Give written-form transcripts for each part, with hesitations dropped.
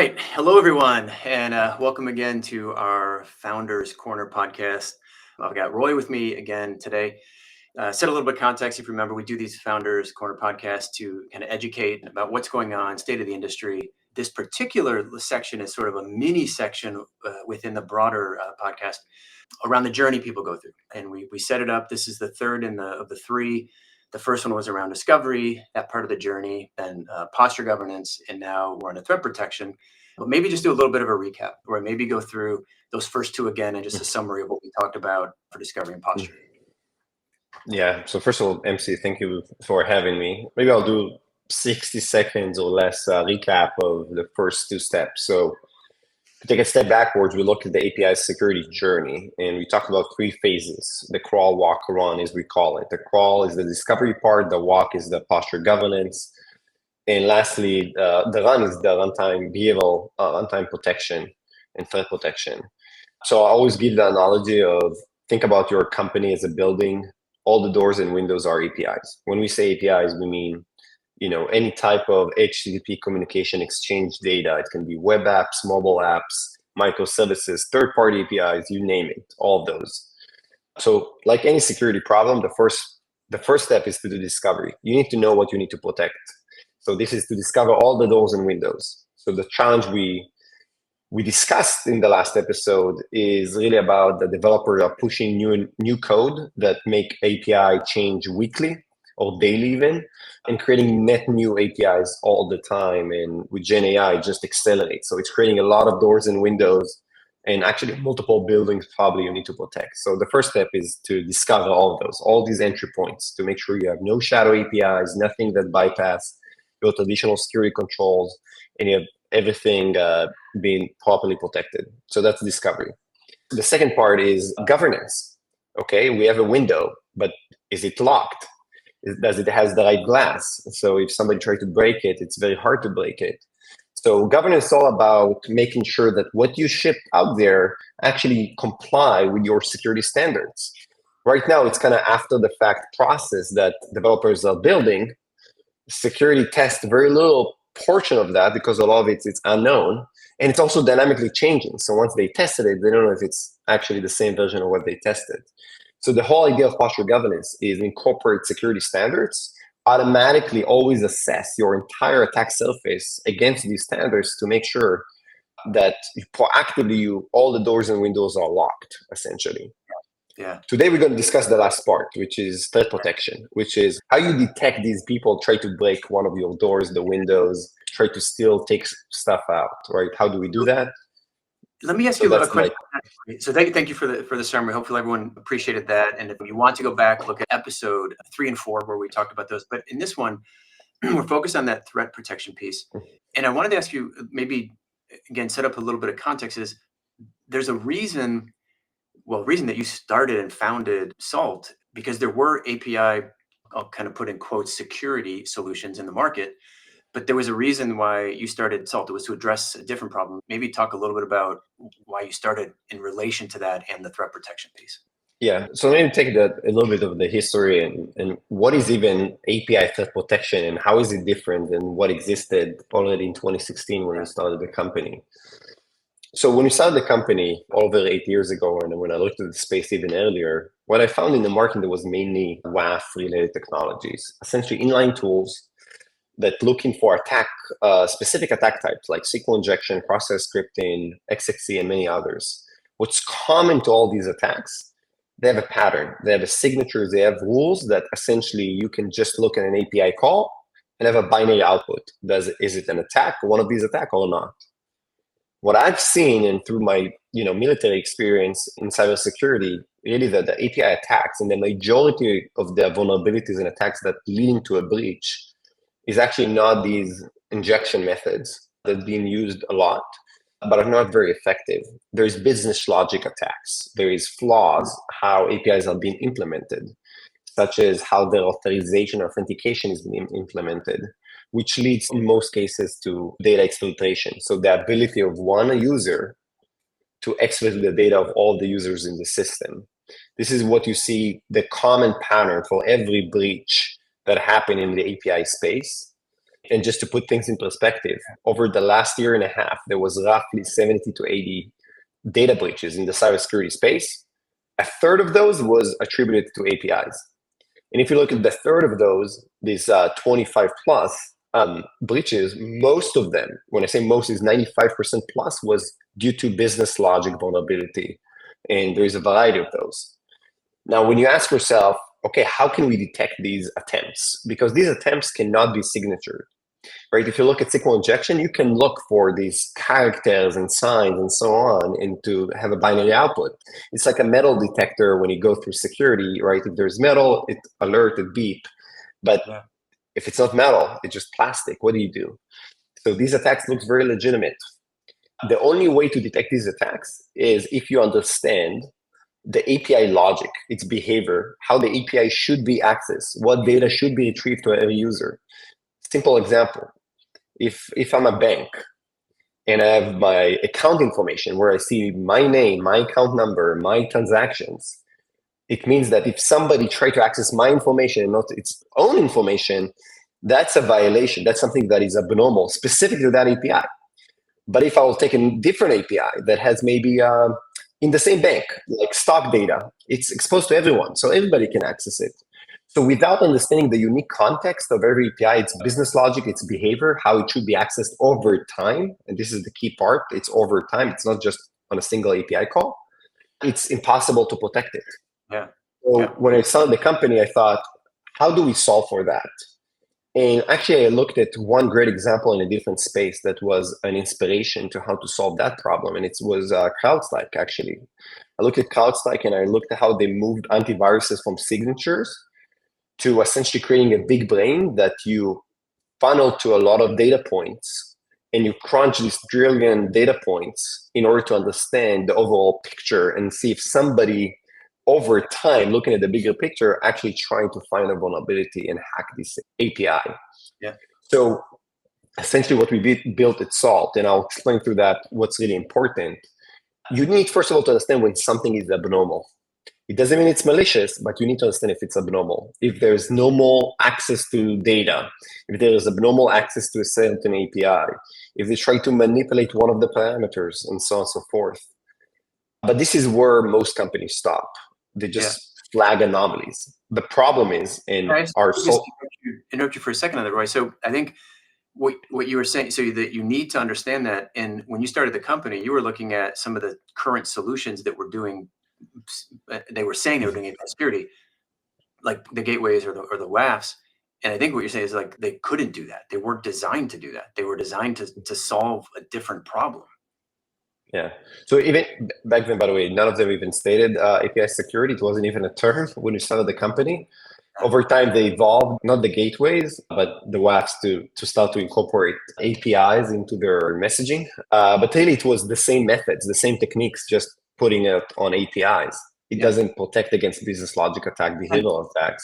right. Hello, everyone, and welcome again to our Founders Corner podcast. I've got Roy with me again today. Set a little bit of context. If you remember, we do these Founders Corner podcasts to kind of educate about what's going on, state of the industry. This particular section is sort of a mini section within the broader podcast around the journey people go through. And we set it up. This is the third of the three. The first one was around discovery, that part of the journey, then posture governance, and now we're on a threat protection. But maybe just do a little bit of a recap, or maybe go through those first two again and just a summary of what we talked about for discovery and posture. Yeah. So first of all, MC, thank you for having me. Maybe I'll do 60 seconds or less recap of the first two steps. So to take a step backwards, we looked at the API security journey, and we talked about three phases: the crawl, walk, run, as we call it. The crawl is the discovery part, the walk is the posture governance, and lastly, the run is the runtime behavioral runtime protection and threat protection. So I always give the analogy of, think about your company as a building. All the doors and windows are APIs. When we say APIs, we mean any type of HTTP communication exchange data. It can be web apps, mobile apps, microservices, third-party APIs, you name it, all of those. So like any security problem, the first step is to do discovery. You need to know what you need to protect. So this is to discover all the doors and windows. So the challenge we discussed in the last episode is really about the developers are pushing new code that make API change weekly or daily even, and creating net new APIs all the time. And with Gen AI, it just accelerates. So it's creating a lot of doors and windows, and actually multiple buildings probably you need to protect. So the first step is to discover all these entry points, to make sure you have no shadow APIs, nothing that bypass your traditional security controls, and you have everything being properly protected. So that's discovery. The second part is governance. Okay, we have a window, but is it locked? Does it has the right glass? So if somebody tries to break it, it's very hard to break it. So governance is all about making sure that what you ship out there actually comply with your security standards. Right now, it's kind of after the fact process that developers are building. Security test very little portion of that because a lot of it's unknown, and it's also dynamically changing. So once they tested it, they don't know if it's actually the same version of what they tested. So the whole idea of posture governance is incorporate security standards, automatically always assess your entire attack surface against these standards to make sure that proactively all the doors and windows are locked, essentially. Yeah. Today we're going to discuss the last part, which is threat protection, which is how you detect these people try to break one of your doors, the windows, try to steal, take stuff out, right? How do we do that? Let me ask you a question. So thank you for the summary. Hopefully everyone appreciated that. And if you want to go back, look at episode 3 and 4 where we talked about those. But in this one, we're focused on that threat protection piece. And I wanted to ask you, maybe again, set up a little bit of context. Is there's a reason that you started and founded Salt, because there were API, I'll kind of put in quotes, security solutions in the market. But there was a reason why you started Salt. It was to address a different problem. Maybe talk a little bit about why you started in relation to that and the threat protection piece. Yeah, so maybe take a little bit of the history and what is even API threat protection and how is it different than what existed already in 2016 when we started the company. So when we started the company over 8 years ago, and when I looked at the space even earlier, what I found in the market was mainly WAF-related technologies, essentially inline tools that looking for specific attack types like SQL injection, process scripting, XXC, and many others. What's common to all these attacks, they have a pattern, they have a signature, they have rules that essentially you can just look at an API call and have a binary output. Is it an attack, one of these attacks, or not? What I've seen, and through my military experience in cybersecurity, really that the API attacks and the majority of the vulnerabilities and attacks that leading to a breach is actually not these injection methods that are being used a lot, but are not very effective. There's business logic attacks. There is flaws how APIs are being implemented, such as how their authorization authentication is being implemented, which leads in most cases to data exfiltration. So the ability of one user to exfiltrate the data of all the users in the system. This is what you see, the common pattern for every breach that happen in the API space. And just to put things in perspective, over the last year and a half, there was roughly 70 to 80 data breaches in the cybersecurity space. A third of those was attributed to APIs. And if you look at the third of those, these 25 plus breaches, most of them, when I say most, is 95% plus, was due to business logic vulnerability. And there's a variety of those. Now, when you ask yourself, okay, how can we detect these attempts? Because these attempts cannot be signatured, right? If you look at SQL injection, you can look for these characters and signs and so on, and to have a binary output. It's like a metal detector when you go through security, right? If there's metal, it alert, it beep. But if it's not metal, it's just plastic. What do you do? So these attacks look very legitimate. The only way to detect these attacks is if you understand the API logic, its behavior, how the API should be accessed, what data should be retrieved to every user. Simple example. If I'm a bank and I have my account information where I see my name, my account number, my transactions, it means that if somebody tried to access my information and not its own information, that's a violation. That's something that is abnormal, specific to that API. But if I will take a different API that has maybe in the same bank, like stock data, it's exposed to everyone, so everybody can access it. So without understanding the unique context of every API, its business logic, its behavior, how it should be accessed over time, and this is the key part, it's over time, it's not just on a single API call, it's impossible to protect it. Yeah. So when I started the company, I thought, how do we solve for that? And actually, I looked at one great example in a different space that was an inspiration to how to solve that problem. And it was CrowdStrike, actually. I looked at CrowdStrike and I looked at how they moved antiviruses from signatures to essentially creating a big brain that you funnel to a lot of data points and you crunch these trillion data points in order to understand the overall picture and see if somebody over time, looking at the bigger picture, actually trying to find a vulnerability and hack this API. Yeah. So essentially what we built at Salt, and I'll explain through that what's really important. You need, first of all, to understand when something is abnormal. It doesn't mean it's malicious, but you need to understand if it's abnormal. If there's normal access to data, if there is abnormal access to a certain API, if they try to manipulate one of the parameters, and so on and so forth. But this is where most companies stop. They just flag anomalies. The problem is in our interrupt you for a second on that, Roy. So I think what you were saying, so that you need to understand that. And when you started the company, you were looking at some of the current solutions that were doing. They were saying they were doing API security, like the gateways or the WAFs. And I think what you're saying is like they couldn't do that. They weren't designed to do that. They were designed to solve a different problem. Yeah. So even back then, by the way, none of them even stated API security. It wasn't even a term when we started the company. Over time, they evolved, not the gateways, but the WAFs to start to incorporate APIs into their messaging. But really, it was the same methods, the same techniques, just putting it on APIs. It doesn't protect against business logic attack, behavioral attacks.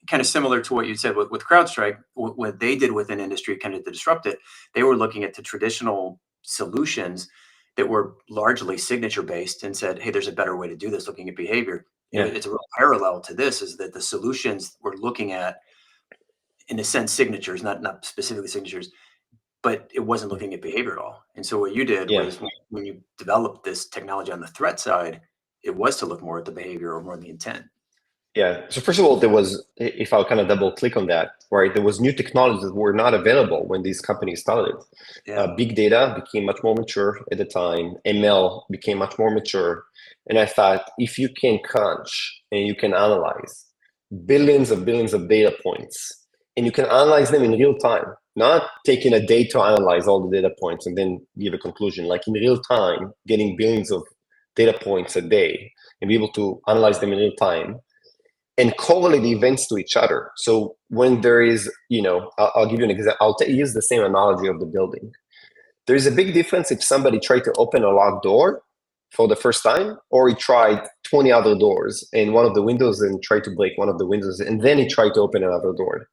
Kind of similar to what you said with CrowdStrike, what they did within industry kind of to disrupt it, they were looking at the traditional solutions that were largely signature based and said, hey, there's a better way to do this looking at behavior. Yeah. It's a real parallel to this is that the solutions we're looking at, in a sense, signatures, not specifically signatures, but it wasn't looking at behavior at all. And so what you did was when you developed this technology on the threat side, it was to look more at the behavior or more the intent. Yeah. So first of all, there was, if I'll kind of double click on that, right, there was new technologies that were not available when these companies started. Big data became much more mature at the time. ML became much more mature. And I thought, if you can crunch and you can analyze billions of data points, and you can analyze them in real time, not taking a day to analyze all the data points and then give a conclusion, like in real time, getting billions of data points a day and be able to analyze them in real time, and correlate the events to each other. So when there is, I'll give you an example. I'll use the same analogy of the building. There is a big difference if somebody tried to open a locked door for the first time, or he tried 20 other doors in one of the windows and tried to break one of the windows, and then he tried to open another door.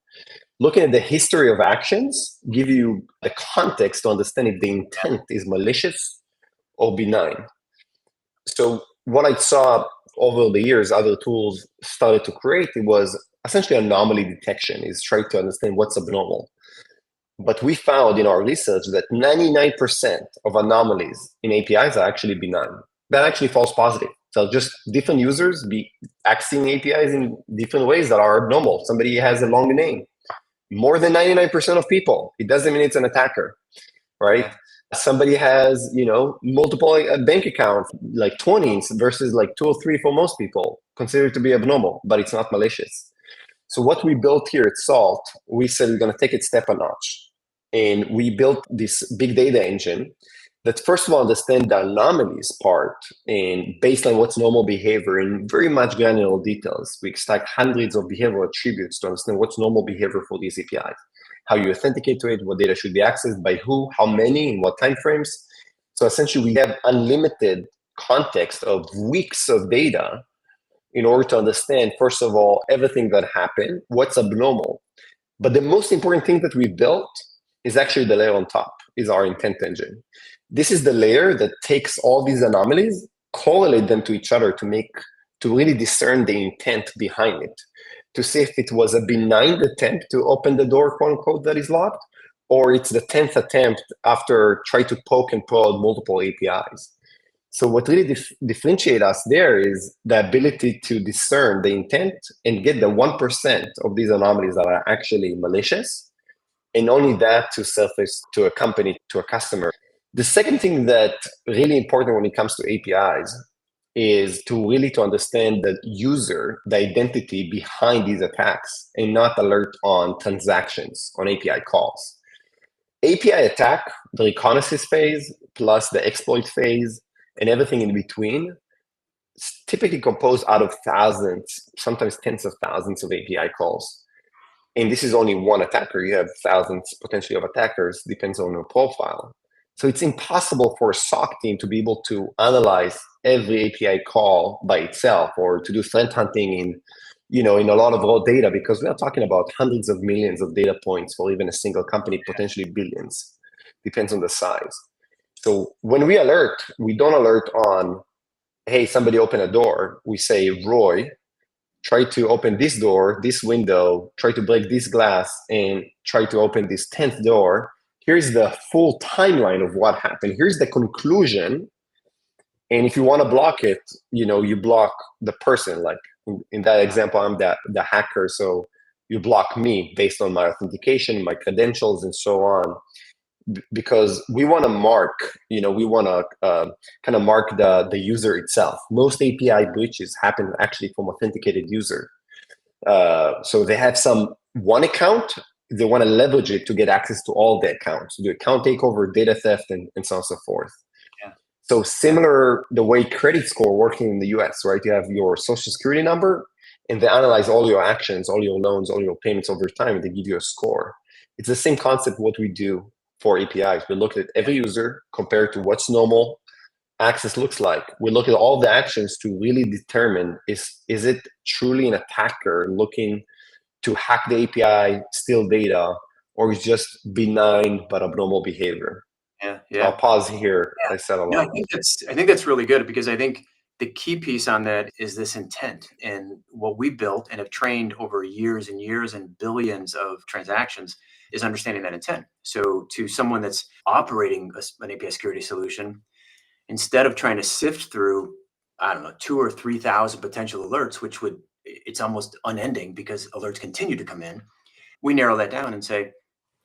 Looking at the history of actions give you the context to understand if the intent is malicious or benign. So what I saw over the years, other tools started to create, it was essentially anomaly detection, is trying to understand what's abnormal. But we found in our research that 99% of anomalies in APIs are actually benign. That actually false positive. So just different users be accessing APIs in different ways that are abnormal. Somebody has a long name. More than 99% of people. It doesn't mean it's an attacker, right? Yeah. Somebody has, multiple bank accounts, like 20 versus like 2 or 3 for most people, considered to be abnormal, but it's not malicious. So what we built here at Salt, we said we're going to take it step a notch. And we built this big data engine that first of all understand the anomalies part and based on what's normal behavior in very much granular details. We extract hundreds of behavioral attributes to understand what's normal behavior for these APIs, how you authenticate to it, what data should be accessed by who, how many, in what timeframes. So essentially we have unlimited context of weeks of data in order to understand, first of all, everything that happened, what's abnormal. But the most important thing that we built is actually the layer on top, is our intent engine. This is the layer that takes all these anomalies, correlate them to each other to really discern the intent behind it, to see if it was a benign attempt to open the door, quote unquote, that is locked, or it's the 10th attempt after trying to poke and prod multiple APIs. So what really differentiates us there is the ability to discern the intent and get the 1% of these anomalies that are actually malicious, and only that to surface to a company, to a customer. The second thing that really important when it comes to APIs is to understand the user, the identity behind these attacks, and not alert on transactions, on API calls. API attack, the reconnaissance phase, plus the exploit phase, and everything in between, is typically composed out of thousands, sometimes tens of thousands of API calls. And this is only one attacker. You have thousands potentially of attackers, depends on your profile. So it's impossible for a SOC team to be able to analyze every API call by itself or to do threat hunting in a lot of raw data, because we are talking about hundreds of millions of data points for even a single company, potentially billions. Depends on the size. So when we alert, we don't alert on, hey, somebody open a door. We say, Roy, try to open this door, this window, try to break this glass, and try to open this 10th door. Here's the full timeline of what happened. Here's the conclusion. And if you want to block it, you block the person. Like in that example, I'm the hacker. So you block me based on my authentication, my credentials, and so on. Because we want to mark, we want to kind of mark the user itself. Most API breaches happen actually from authenticated user. So they have one account, they want to leverage it to get access to all the accounts, do account takeover, data theft, and so on and so forth. Yeah. So similar the way credit score working in the US, right? You have your social security number, and they analyze all your actions, all your loans, all your payments over time, and they give you a score. It's the same concept what we do for APIs. We look at every user compared to what's normal access looks like. We look at all the actions to really determine is it truly an attacker looking to hack the API, steal data, or is just benign but abnormal behavior. Yeah. I'll pause here. Yeah. I said a lot. No, I think that's really good, because I think the key piece on that is this intent. And what we built and have trained over years and years and billions of transactions is understanding that intent. So to someone that's operating an API security solution, instead of trying to sift through, 2,000 or 3,000 potential alerts, it's almost unending because alerts continue to come in. We narrow that down and say,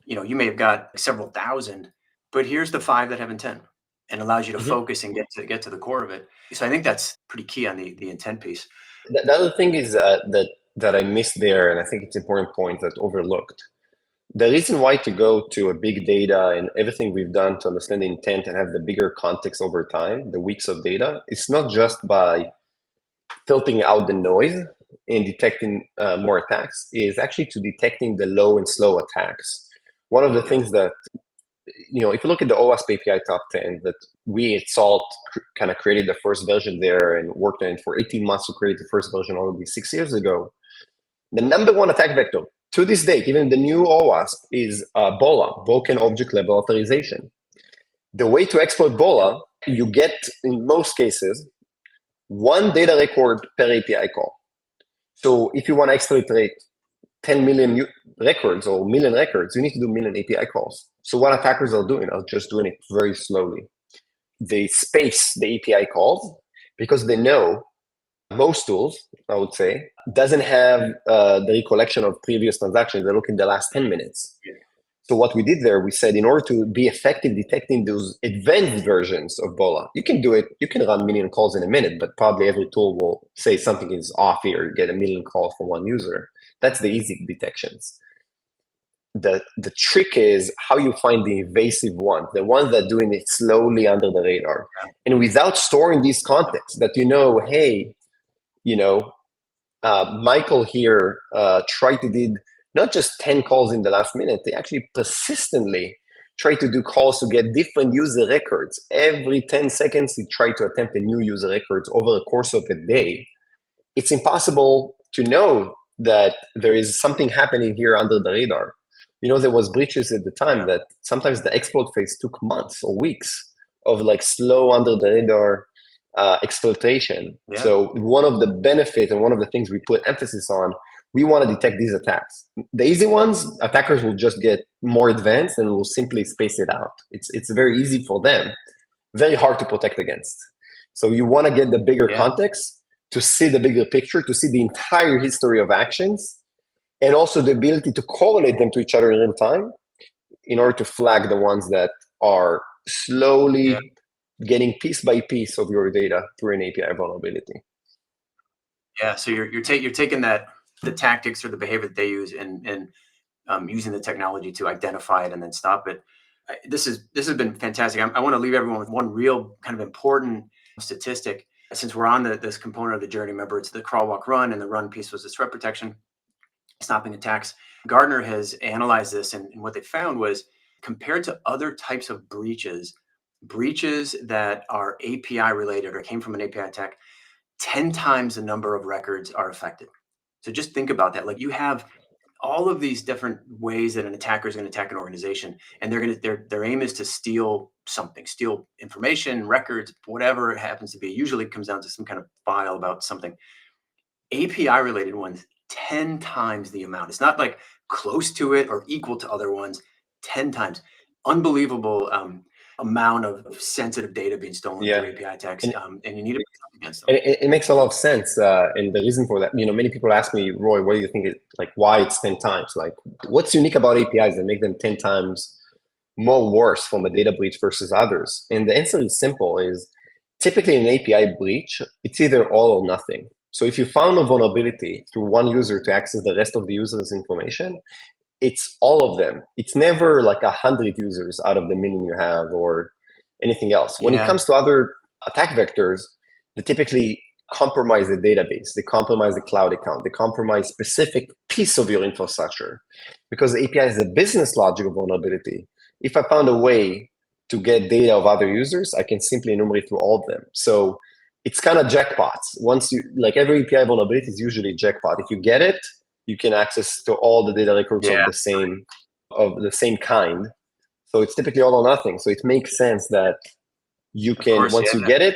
you may have got several thousand, but here's the 5 that have intent, and allows you to focus and get to the core of it. So I think that's pretty key on the intent piece. The other thing is that I missed there, and I think it's an important point that overlooked. The reason why to go to a big data and everything we've done to understand the intent and have the bigger context over time, the weeks of data, it's not just by filtering out the noise and detecting more attacks, is actually to detecting the low and slow attacks. One of the things that, if you look at the OWASP API top 10, that we at Salt kind of created the first version there and worked on it for 18 months to create the first version already 6 years ago. The number one attack vector to this date, even the new OWASP, is BOLA, Broken Object Level Authorization. The way to exploit BOLA, you get, in most cases, one data record per API call. So if you want to exploit rate 10 million records or million records, you need to do million API calls. So what attackers are doing are just doing it very slowly. They space the API calls because they know most tools, I would say, doesn't have the recollection of previous transactions. They look in the last 10 minutes. So what we did there, we said in order to be effective detecting those advanced versions of BOLA, you can do it, you can run million calls in a minute, but probably every tool will say something is off here, you get a million calls from one user. That's the easy detections. The trick is how you find the invasive ones, the ones that are doing it slowly under the radar. And without storing these contexts that hey, Michael here tried to did not just 10 calls in the last minute, they actually persistently try to do calls to get different user records. Every 10 seconds, he tried to attempt a new user records over the course of a day. It's impossible to know that there is something happening here under the radar. There was breaches at the time that sometimes the exploit phase took months or weeks of like slow under the radar exploitation. Yeah. So one of the benefits and one of the things we put emphasis on, we want to detect these attacks. The easy ones, attackers will just get more advanced and will simply space it out. It's very easy for them, very hard to protect against. So you want to get the bigger context to see the bigger picture, to see the entire history of actions, and also the ability to correlate them to each other in real time in order to flag the ones that are slowly getting piece by piece of your data through an API vulnerability. Yeah, so you're taking the tactics or the behavior that they use and using the technology to identify it and then stop it. This has been fantastic. I want to leave everyone with one real kind of important statistic. Since we're on this component of the journey, remember it's the crawl, walk, run, and the run piece was the threat protection, stopping attacks. Gartner has analyzed this, and what they found was compared to other types of breaches that are API related or came from an API attack, 10 times the number of records are affected. So just think about that. Like you have all of these different ways that an attacker is going to attack an organization, and their aim is to steal something, steal information, records, whatever it happens to be. Usually it comes down to some kind of file about something. API related ones, 10 times the amount. It's not like close to it or equal to other ones, 10 times. Unbelievable amount of sensitive data being stolen through API attacks, and you need to protect against them. It makes a lot of sense, and the reason for that, many people ask me, Roy, what do you think? Why it's 10 times? Like, what's unique about APIs that make them 10 times more worse from a data breach versus others? And the answer is simple: is typically an API breach, it's either all or nothing. So if you found a vulnerability through one user to access the rest of the user's information, it's all of them. It's never like 100 users out of the million you have or anything else. When it comes to other attack vectors, they typically compromise the database, they compromise the cloud account, they compromise specific piece of your infrastructure. Because the API is a business logic of vulnerability. If I found a way to get data of other users, I can simply enumerate through all of them. So it's kind of jackpots. Once you, like every API vulnerability is usually a jackpot. If you get it, you can access to all the data records of the same kind. So it's typically all or nothing. So it makes sense that you can, once you get it,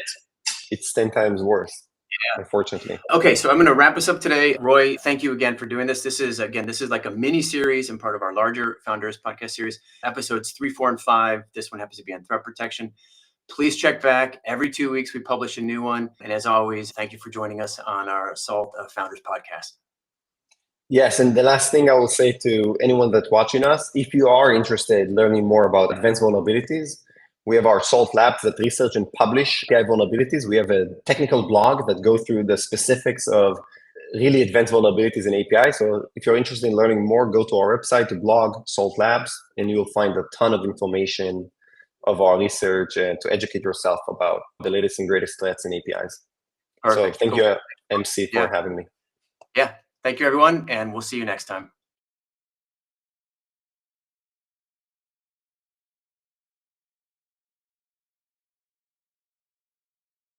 it's 10 times worse, unfortunately. Okay, so I'm going to wrap us up today. Roy, thank you again for doing this. This is like a mini series and part of our larger Founders podcast series, episodes 3, 4, and 5. This one happens to be on threat protection. Please check back. Every 2 weeks, we publish a new one. And as always, thank you for joining us on our Assault Founders podcast. Yes, and the last thing I will say to anyone that's watching us, if you are interested in learning more about advanced vulnerabilities, we have our SALT labs that research and publish API vulnerabilities. We have a technical blog that goes through the specifics of really advanced vulnerabilities in API. So if you're interested in learning more, go to our website to blog SALT labs, and you'll find a ton of information of our research and to educate yourself about the latest and greatest threats in APIs. Perfect. So thank you, MC, for having me. Yeah. Thank you, everyone, and we'll see you next time.